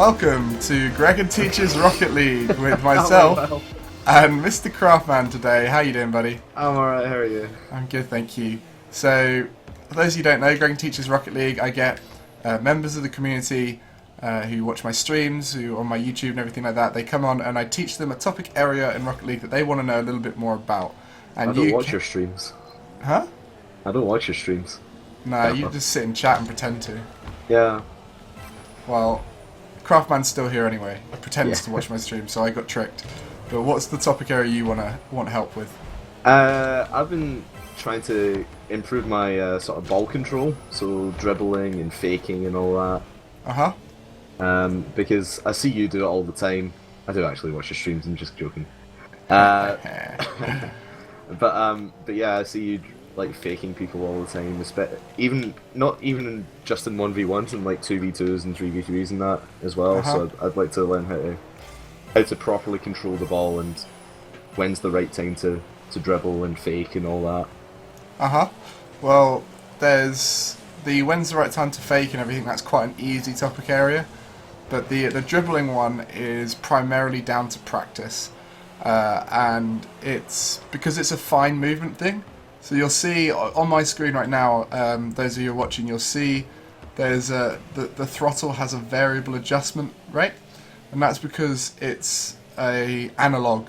Welcome to Gregan Teaches Rocket League with myself and MrCraftman today. How you doing, buddy? I'm alright, how are you? I'm good, thank you. So, for those of you who don't know, Gregan Teaches Rocket League, I get members of the community who watch my streams, who on my YouTube and everything like that. They come on and I teach them a topic area in Rocket League that they want to know a little bit more about. And I don't watch your streams. Huh? I don't watch your streams. No, you just sit and chat and pretend to. Yeah. Well, Craftman's still here anyway. He pretends to watch my stream, so I got tricked. But what's the topic area you want help with? I've been trying to improve my sort of ball control, so dribbling and faking and all that. Because I see you do it all the time. I do actually watch your streams. I'm just joking. But yeah, I see you like faking people all the time. Not even just in 1v1s, and like 2v2s and 3v3s and that as well. So I'd like to learn how to properly control the ball and when's the right time to dribble and fake and all that. Well, there's the when's the right time to fake and everything. That's quite an easy topic area, but the dribbling one is primarily down to practice, and it's because it's a fine movement thing. So you'll see on my screen right now, those of you who are watching, you'll see there's the throttle has a variable adjustment rate, and that's because it's a analog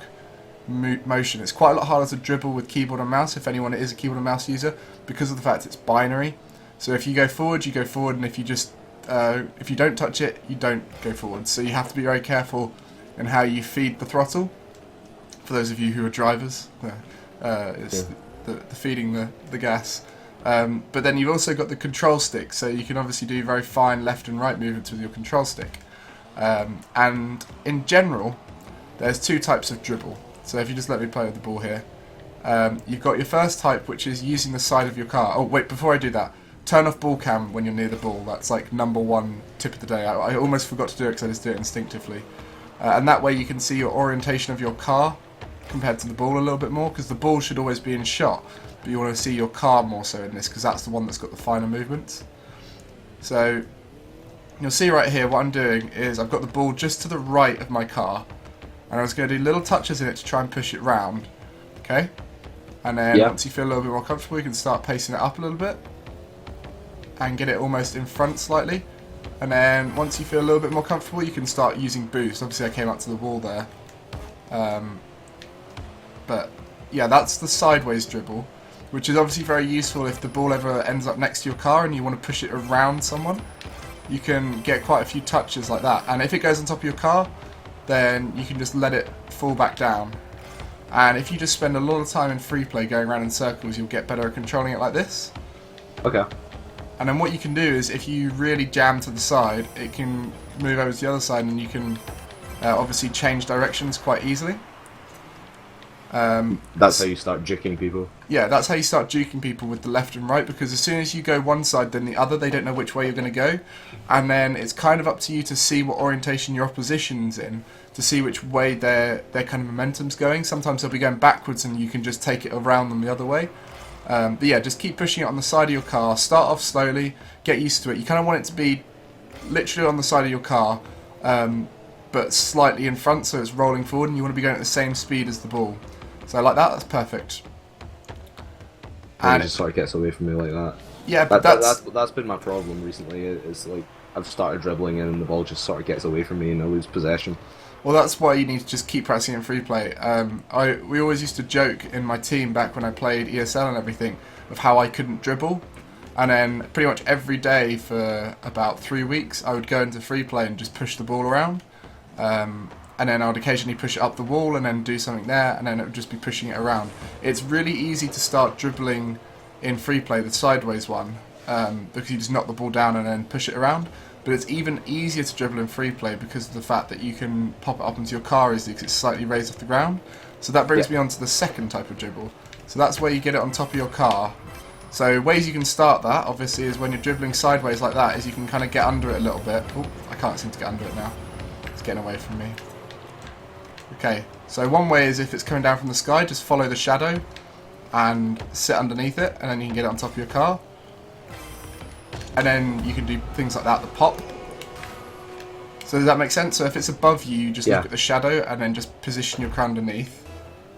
motion. It's quite a lot harder to dribble with keyboard and mouse, if anyone is a keyboard and mouse user, because of the fact it's binary. So if you go forward, and if you don't touch it, you don't go forward. So you have to be very careful in how you feed the throttle. For those of you who are drivers, it's the feeding the gas. But then you've also got the control stick, so you can obviously do very fine left and right movements with your control stick. And in general, there's two types of dribble. So if you just let me play with the ball here, you've got your first type, which is using the side of your car. Oh wait, before I do that, turn off ball cam when you're near the ball. That's like #1 tip of the day. I almost forgot to do it because I just do it instinctively. And that way you can see your orientation of your car compared to the ball a little bit more, because the ball should always be in shot, but you want to see your car more so in this, because that's the one that's got the finer movements. So you'll see right here what I'm doing is I've got the ball just to the right of my car, and I was going to do little touches in it to try and push it round. Okay? And then once you feel a little bit more comfortable, you can start pacing it up a little bit and get it almost in front slightly. And then once you feel a little bit more comfortable, you can start using boost. Obviously I came up to the wall there. But yeah, that's the sideways dribble, which is obviously very useful if the ball ever ends up next to your car and you want to push it around someone. You can get quite a few touches like that, and if it goes on top of your car, then you can just let it fall back down. And if you just spend a lot of time in free play going around in circles, you'll get better at controlling it like this. Okay. And then what you can do is, if you really jam to the side, it can move over to the other side, and you can obviously change directions quite easily. That's how you start juking people. Yeah, that's how you start juking people with the left and right, because as soon as you go one side then the other, they don't know which way you're going to go, and then it's kind of up to you to see what orientation your opposition's in, to see which way their kind of momentum's going. Sometimes they'll be going backwards and you can just take it around them the other way. But yeah, just keep pushing it on the side of your car. Start off slowly, get used to it. You kind of want it to be literally on the side of your car, but slightly in front, so it's rolling forward, and you want to be going at the same speed as the ball. So like that, that's perfect. And it just sort of gets away from me like that. Yeah, but that's been my problem recently. It's like I've started dribbling and the ball just sort of gets away from me and I lose possession. Well, that's why you need to just keep pressing in free play. We always used to joke in my team back when I played ESL and everything of how I couldn't dribble, and then pretty much every day for about 3 weeks I would go into free play and just push the ball around. And then I would occasionally push it up the wall and then do something there, and then it would just be pushing it around. It's really easy to start dribbling in free play, the sideways one, because you just knock the ball down and then push it around. But it's even easier to dribble in free play because of the fact that you can pop it up into your car easily because it's slightly raised off the ground. So that brings me on to the second type of dribble. So that's where you get it on top of your car. So ways you can start that, obviously, is when you're dribbling sideways like that, is you can kind of get under it a little bit. Oh, I can't seem to get under it now. It's getting away from me. Okay, so one way is if it's coming down from the sky, just follow the shadow and sit underneath it, and then you can get it on top of your car. And then you can do things like that, the pop. So does that make sense? So if it's above you, you just Yeah. look at the shadow and then just position your car underneath.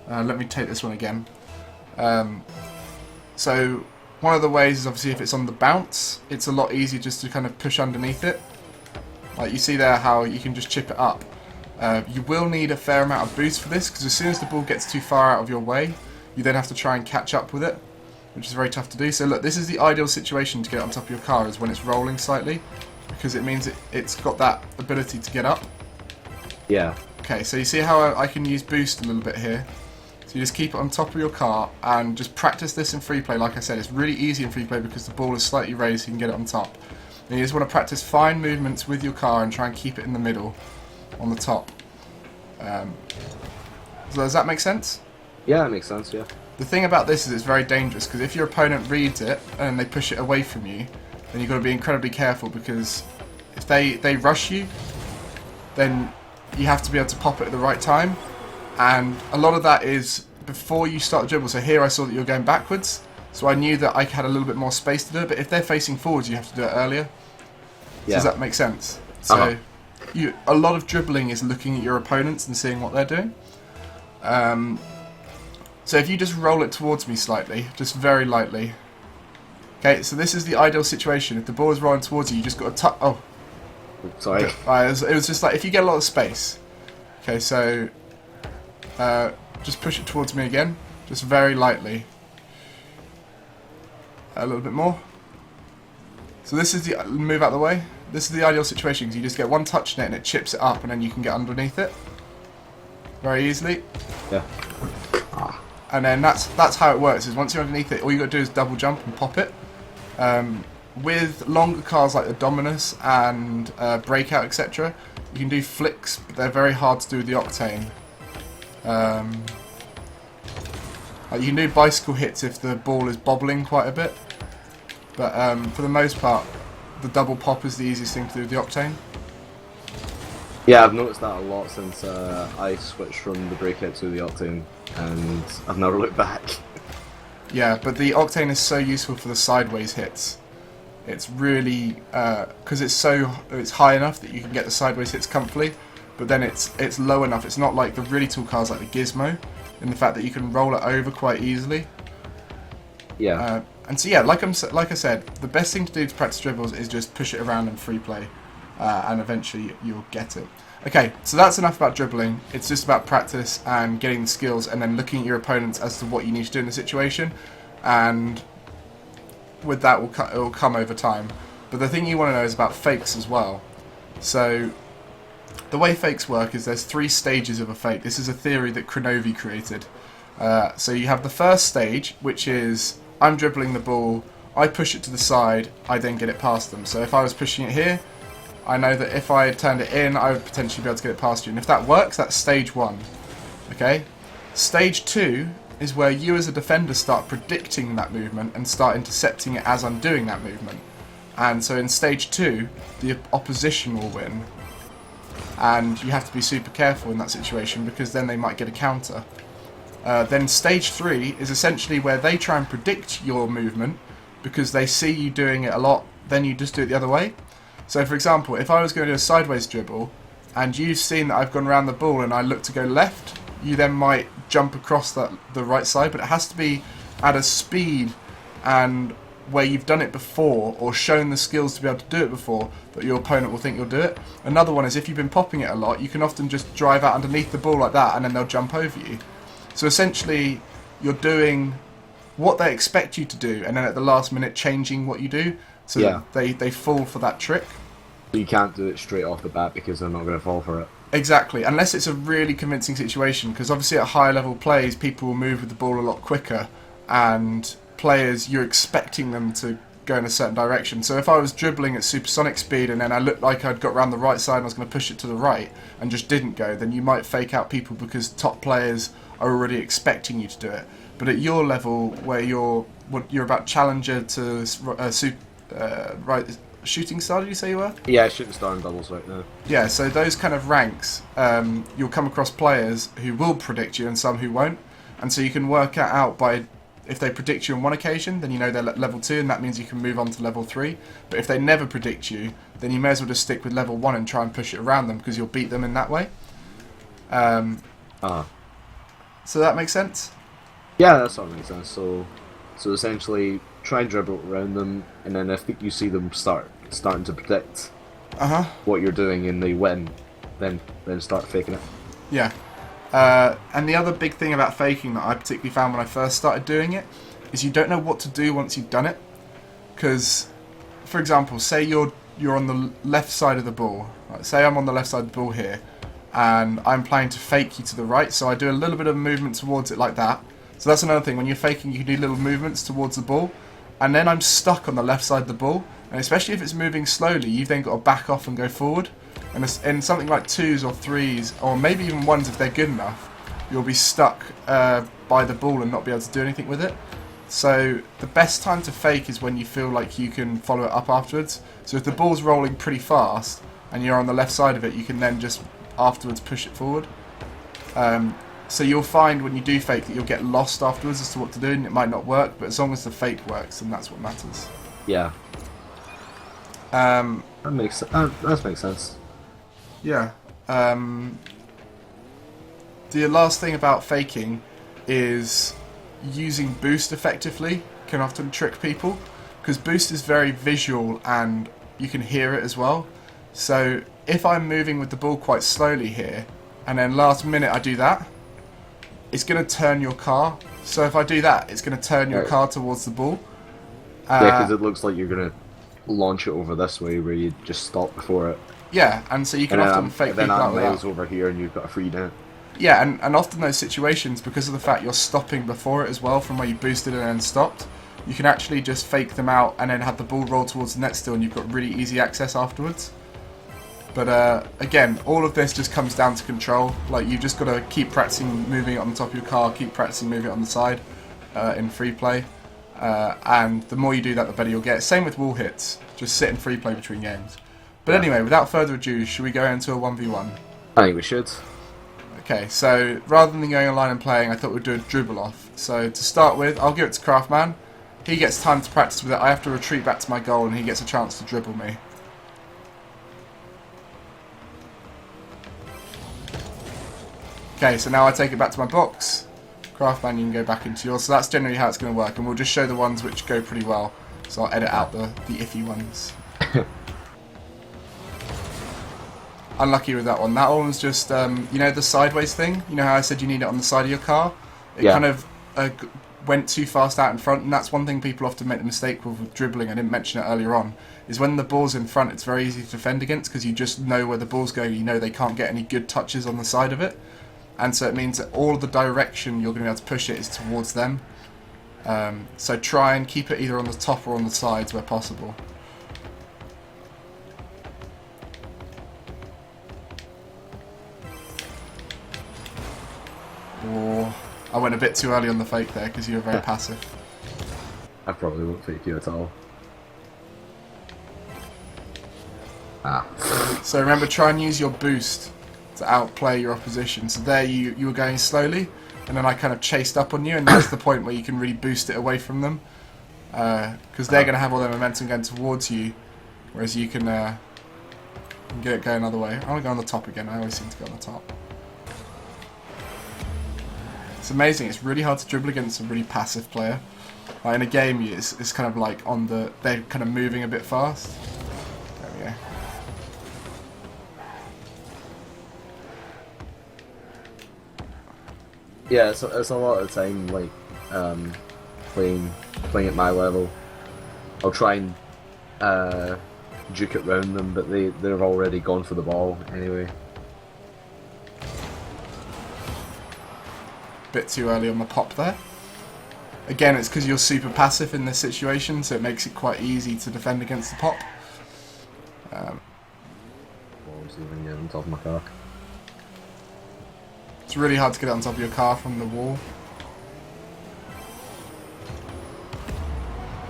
Let me take this one again. So one of the ways is obviously if it's on the bounce, it's a lot easier just to kind of push underneath it. Like you see there how you can just chip it up. You will need a fair amount of boost for this, because as soon as the ball gets too far out of your way, you then have to try and catch up with it, which is very tough to do. So look, this is the ideal situation to get on top of your car, is when it's rolling slightly, because it means it's got that ability to get up. Yeah. Okay, so you see how I can use boost a little bit here. So you just keep it on top of your car and just practice this in free play. Like I said, it's really easy in free play because the ball is slightly raised, so you can get it on top. And you just want to practice fine movements with your car and try and keep it in the middle, on the top. So does that make sense? Yeah, it makes sense, yeah. The thing about this is it's very dangerous, because if your opponent reads it and they push it away from you, then you've got to be incredibly careful, because if they rush you, then you have to be able to pop it at the right time. And a lot of that is before you start the dribble. So here I saw that you were going backwards, so I knew that I had a little bit more space to do it, but if they're facing forwards, you have to do it earlier. Yeah. Does that make sense? So a lot of dribbling is looking at your opponents and seeing what they're doing. So if you just roll it towards me slightly, just very lightly. Okay, so this is the ideal situation. If the ball is rolling towards you, you just got to touch. Oh, sorry. It was just like if you get a lot of space. Okay, so just push it towards me again, just very lightly. A little bit more. So this is the move out of the way. This is the ideal situation, because you just get one touch in it and it chips it up, and then you can get underneath it very easily. Yeah. And then that's how it works. Is once you're underneath it, all you got to do is double jump and pop it. With longer cars like the Dominus and Breakout, etc., you can do flicks, but they're very hard to do with the Octane. Like you can do bicycle hits if the ball is bobbling quite a bit, but for the most part, the double pop is the easiest thing to do with the Octane. Yeah, I've noticed that a lot since I switched from the Breakout to the Octane, and I've never looked back. Yeah, but the Octane is so useful for the sideways hits. It's really because it's high enough that you can get the sideways hits comfortably, but then it's low enough. It's not like the really tall cars like the Gizmo, in the fact that you can roll it over quite easily. Yeah. And so yeah, like I said, the best thing to do to practice dribbles is just push it around in free play, and eventually you'll get it. Okay, so that's enough about dribbling. It's just about practice and getting the skills, and then looking at your opponents as to what you need to do in the situation, and with that it will come over time. But the thing you want to know is about fakes as well. So the way fakes work is there's 3 stages of a fake. This is a theory that Kronovi created. So you have the first stage, which is I'm dribbling the ball, I push it to the side, I then get it past them. So if I was pushing it here, I know that if I had turned it in, I would potentially be able to get it past you. And if that works, that's stage 1. Okay? Stage 2 is where you as a defender start predicting that movement and start intercepting it as I'm doing that movement. And so in stage 2, the opposition will win. And you have to be super careful in that situation, because then they might get a counter. Then stage 3 is essentially where they try and predict your movement, because they see you doing it a lot, then you just do it the other way. So for example, if I was going to do a sideways dribble, and you've seen that I've gone around the ball and I look to go left, you then might jump across the right side, but it has to be at a speed and where you've done it before, or shown the skills to be able to do it before, that your opponent will think you'll do it. Another one is if you've been popping it a lot, you can often just drive out underneath the ball like that, and then they'll jump over you. So essentially, you're doing what they expect you to do, and then at the last minute changing what you do, so that they fall for that trick. You can't do it straight off the bat because they're not going to fall for it. Exactly, unless it's a really convincing situation, because obviously at higher level plays, people will move with the ball a lot quicker, and players, you're expecting them to go in a certain direction. So if I was dribbling at supersonic speed and then I looked like I'd got around the right side and I was going to push it to the right and just didn't go, then you might fake out people because top players are already expecting you to do it. But at your level, where you're about challenger to shooting star, did you say you were? Yeah, shooting star and doubles right now. Yeah, so those kind of ranks, you'll come across players who will predict you and some who won't. And so you can work it out by if they predict you on one occasion, then you know they're level 2, and that means you can move on to level 3. But if they never predict you, then you may as well just stick with level 1 and try and push it around them, because you'll beat them in that way. So that makes sense? Yeah, that sort of makes sense. So essentially, try and dribble around them, and then if you see them starting to predict what you're doing and they win, then start faking it. Yeah. And the other big thing about faking that I particularly found when I first started doing it is you don't know what to do once you've done it. Because, for example, say you're on the left side of the ball. Right, say I'm on the left side of the ball here, and I'm planning to fake you to the right, so I do a little bit of movement towards it like that. So that's another thing, when you're faking you can do little movements towards the ball, and then I'm stuck on the left side of the ball, and especially if it's moving slowly, you've then got to back off and go forward. And in something like 2s or 3s, or maybe even 1s if they're good enough, you'll be stuck by the ball and not be able to do anything with it. So the best time to fake is when you feel like you can follow it up afterwards. So if the ball's rolling pretty fast and you're on the left side of it, you can then just afterwards push it forward. So you'll find when you do fake that you'll get lost afterwards as to what to do, and it might not work, but as long as the fake works, then that's what matters. Yeah. That makes sense. Yeah. The last thing about faking is using boost effectively can often trick people, because boost is very visual and you can hear it as well. So if I'm moving with the ball quite slowly here, and then last minute I do that, it's going to turn your car. So if I do that, it's going to turn your car towards the ball. Yeah, because it looks like you're going to launch it over this way where you just stop before it. Yeah, and so you can often fake people out with that. Then over here and you've got a free net. Yeah, and often those situations, because of the fact you're stopping before it as well, from where you boosted and then stopped, you can actually just fake them out and then have the ball roll towards the net still, and you've got really easy access afterwards. But again, all of this just comes down to control. Like, you've just got to keep practicing moving it on the top of your car, keep practicing moving it on the side in free play. And the more you do that, the better you'll get. Same with wall hits. Just sit in free play between games. But anyway, without further ado, should we go into a 1v1? I think we should. Okay, so rather than going online and playing, I thought we'd do a dribble off. So to start with, I'll give it to Craftman. He gets time to practice with it. I have to retreat back to my goal, and he gets a chance to dribble me. Okay, so now I take it back to my box. Craftman, you can go back into yours. So that's generally how it's going to work, and we'll just show the ones which go pretty well. So I'll edit out the iffy ones. Unlucky with that one. That one was just, you know, the sideways thing? You know how I said you need it on the side of your car? It kind of went too fast out in front, and that's one thing people often make the mistake with dribbling. I didn't mention it earlier on, is when the ball's in front, it's very easy to defend against, because you just know where the ball's going. You know they can't get any good touches on the side of it. And so it means that all the direction you're going to be able to push it is towards them. So try and keep it either on the top or on the sides where possible. Or I went a bit too early on the fake there because you were very passive. I probably won't fake you at all. So remember, try and use your boost to outplay your opposition. So there you were going slowly, and then I kind of chased up on you, and that's the point where you can really boost it away from them, because they're going to have all their momentum going towards you, whereas you can get it going another way. I want to go on the top again. I always seem to go on the top. It's amazing. It's really hard to dribble against a really passive player. Like in a game, it's kind of like they're kind of moving a bit fast. There we go. Yeah, it's a lot of the time, like, playing at my level. I'll try and juke it round them, but they've already gone for the ball anyway. Bit too early on the pop there. Again, it's because you're super passive in this situation, so it makes it quite easy to defend against the pop. Obviously, when you're on top of my car. It's really hard to get it on top of your car from the wall.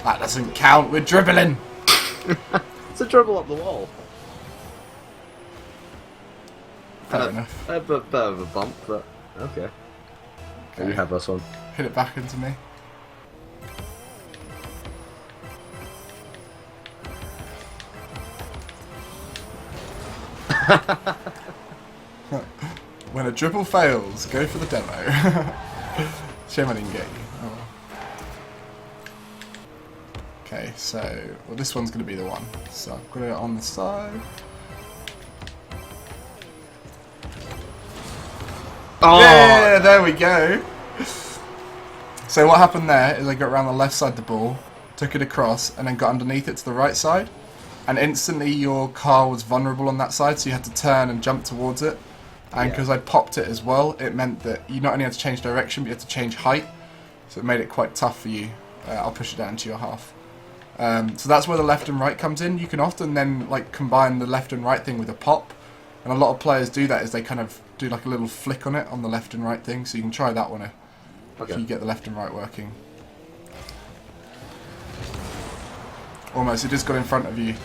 That doesn't count, we're dribbling! It's a dribble up the wall. Fair enough. A bit of a bump, but okay. You have this one. Hit it back into me. When a dribble fails, go for the demo. Shame I didn't get you. Oh. Well. Okay, so well, this one's going to be the one. So I've got it on the side. Oh! Yeah, there we go. So what happened there is I got around the left side of the ball, took it across, and then got underneath it to the right side. And instantly your car was vulnerable on that side, so you had to turn and jump towards it. And because I popped it as well, it meant that you not only had to change direction, but you had to change height. So it made it quite tough for you. I'll push it down to your half. So that's where the left and right comes in. You can often then like combine the left and right thing with a pop. And a lot of players do that, is they kind of do like a little flick on it on the left and right thing. So you can try that one if you get the left and right working. Almost, it just got in front of you.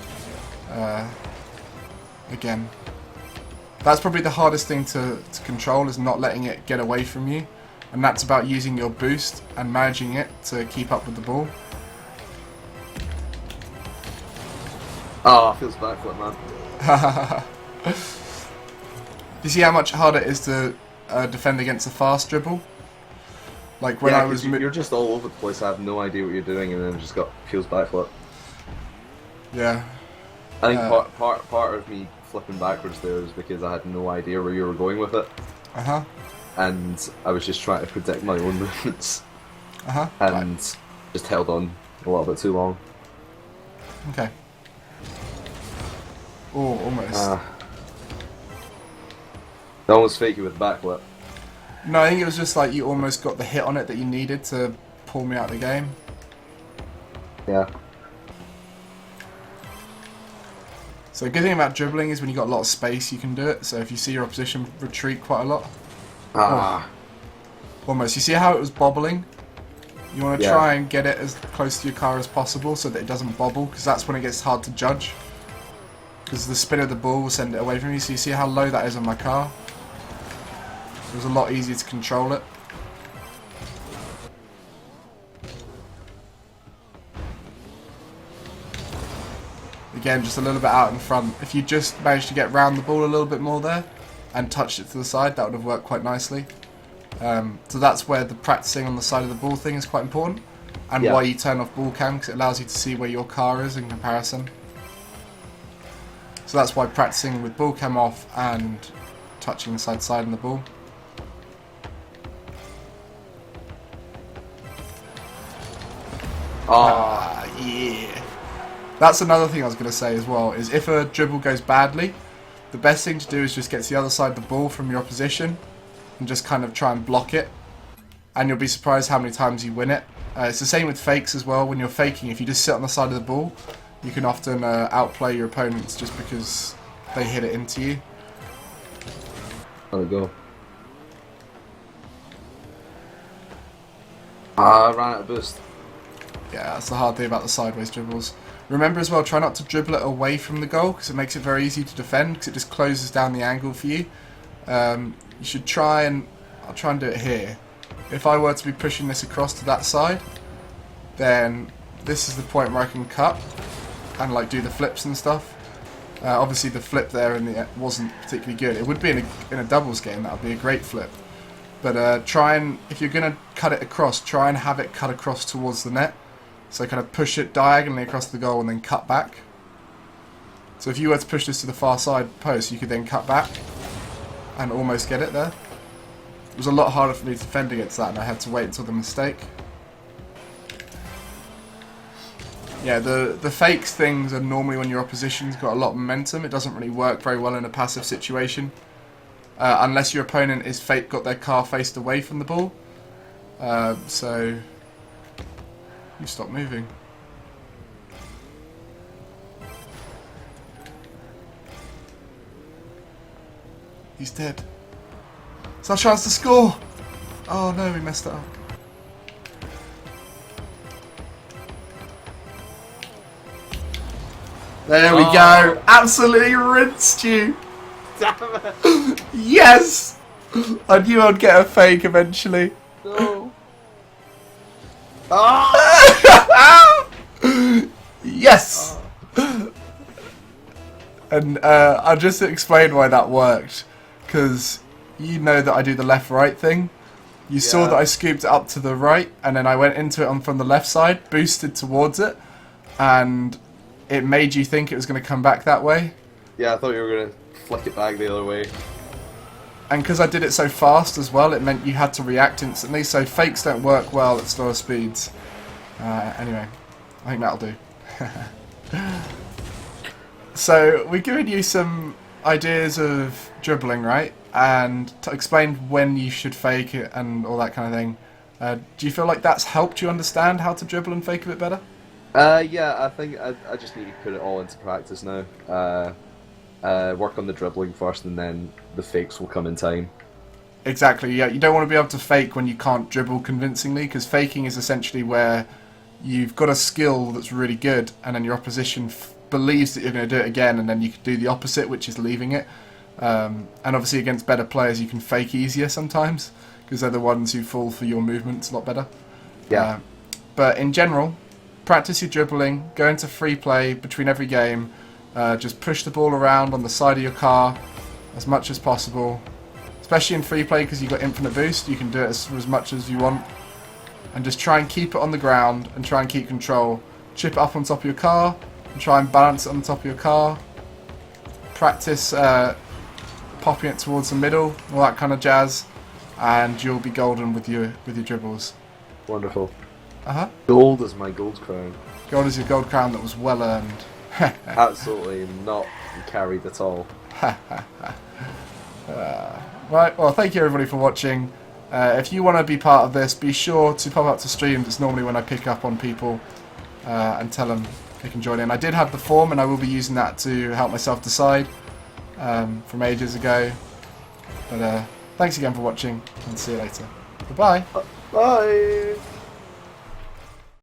Again. That's probably the hardest thing to control, is not letting it get away from you. And that's about using your boost and managing it to keep up with the ball. Oh, feels bad for it, man. You see how much harder it is to defend against a fast dribble? Like when I was... You're just all over the place, I have no idea what you're doing, and then just got feels backflip. Yeah. I think part of me flipping backwards there is because I had no idea where you were going with it. Uh-huh. And I was just trying to predict my own movements. Uh-huh. And just held on a little bit too long. Okay. Oh, almost. That was fakey with backflip. No, I think it was just like you almost got the hit on it that you needed to pull me out of the game. Yeah. So the good thing about dribbling is when you've got a lot of space, you can do it. So if you see your opposition retreat quite a lot. Almost. You see how it was bobbling? You want to try and get it as close to your car as possible so that it doesn't bobble, because that's when it gets hard to judge. Because the spin of the ball will send it away from you. So you see how low that is on my car? It was a lot easier to control it. Again, just a little bit out in front. If you just managed to get round the ball a little bit more there and touched it to the side, that would have worked quite nicely. So that's where the practicing on the side of the ball thing is quite important, and why you turn off ball cam, because it allows you to see where your car is in comparison. So that's why practicing with ball cam off and touching the side on the ball. Yeah. That's another thing I was going to say as well, is if a dribble goes badly, the best thing to do is just get to the other side of the ball from your opposition and just kind of try and block it, and you'll be surprised how many times you win it. It's the same with fakes as well. When you're faking, if you just sit on the side of the ball, you can often outplay your opponents just because they hit it into you. There we go. I ran out of boost. Yeah, that's the hard thing about the sideways dribbles. Remember as well, try not to dribble it away from the goal, because it makes it very easy to defend, because it just closes down the angle for you. You should try and... I'll try and do it here. If I were to be pushing this across to that side, then this is the point where I can cut and like do the flips and stuff. Obviously the flip there wasn't particularly good. It would be in a doubles game, that would be a great flip. But try and, if you're going to cut it across, try and have it cut across towards the net. So kind of push it diagonally across the goal and then cut back. So if you were to push this to the far side post, you could then cut back and almost get it there. It was a lot harder for me to defend against that, and I had to wait until the mistake. Yeah, the fakes things are normally when your opposition's got a lot of momentum. It doesn't really work very well in a passive situation. Unless your opponent is got their car faced away from the ball. So... You stop moving. He's dead. It's our chance to score! Oh no, we messed it up. There we go! Absolutely rinsed you! Damn it! Yes! I knew I'd get a fake eventually. No. Oh! Yes! And I'll just explain why that worked. Because you know that I do the left-right thing. You saw that I scooped it up to the right, and then I went into it from the left side, boosted towards it, and it made you think it was going to come back that way. Yeah, I thought you were going to flick it back the other way. And because I did it so fast as well, it meant you had to react instantly, so fakes don't work well at slower speeds. Anyway, I think that'll do. So, we've given you some ideas of dribbling, right? And to explain when you should fake it and all that kind of thing. Do you feel like that's helped you understand how to dribble and fake a bit better? Yeah, I think I just need to put it all into practice now. Work on the dribbling first, and then the fakes will come in time. Exactly, yeah. You don't want to be able to fake when you can't dribble convincingly, because faking is essentially where you've got a skill that's really good, and then your opposition believes that you're going to do it again, and then you can do the opposite, which is leaving it. And obviously against better players you can fake easier sometimes, because they're the ones who fall for your movements a lot better. Yeah. But in general, practice your dribbling, go into free play between every game, just push the ball around on the side of your car as much as possible, especially in free play because you've got infinite boost. You can do it as much as you want, and just try and keep it on the ground and try and keep control. Chip it up on top of your car and try and balance it on top of your car. Practice popping it towards the middle, all that kind of jazz, and you'll be golden with your dribbles. Wonderful. Gold is my gold crown. Gold is your gold crown that was well earned. Absolutely not carried at all. Right, well, thank you everybody for watching. If you want to be part of this, be sure to pop up to streams. It's normally when I pick up on people and tell them they can join in. I did have the form, and I will be using that to help myself decide from ages ago. But thanks again for watching, and see you later. Goodbye. Bye.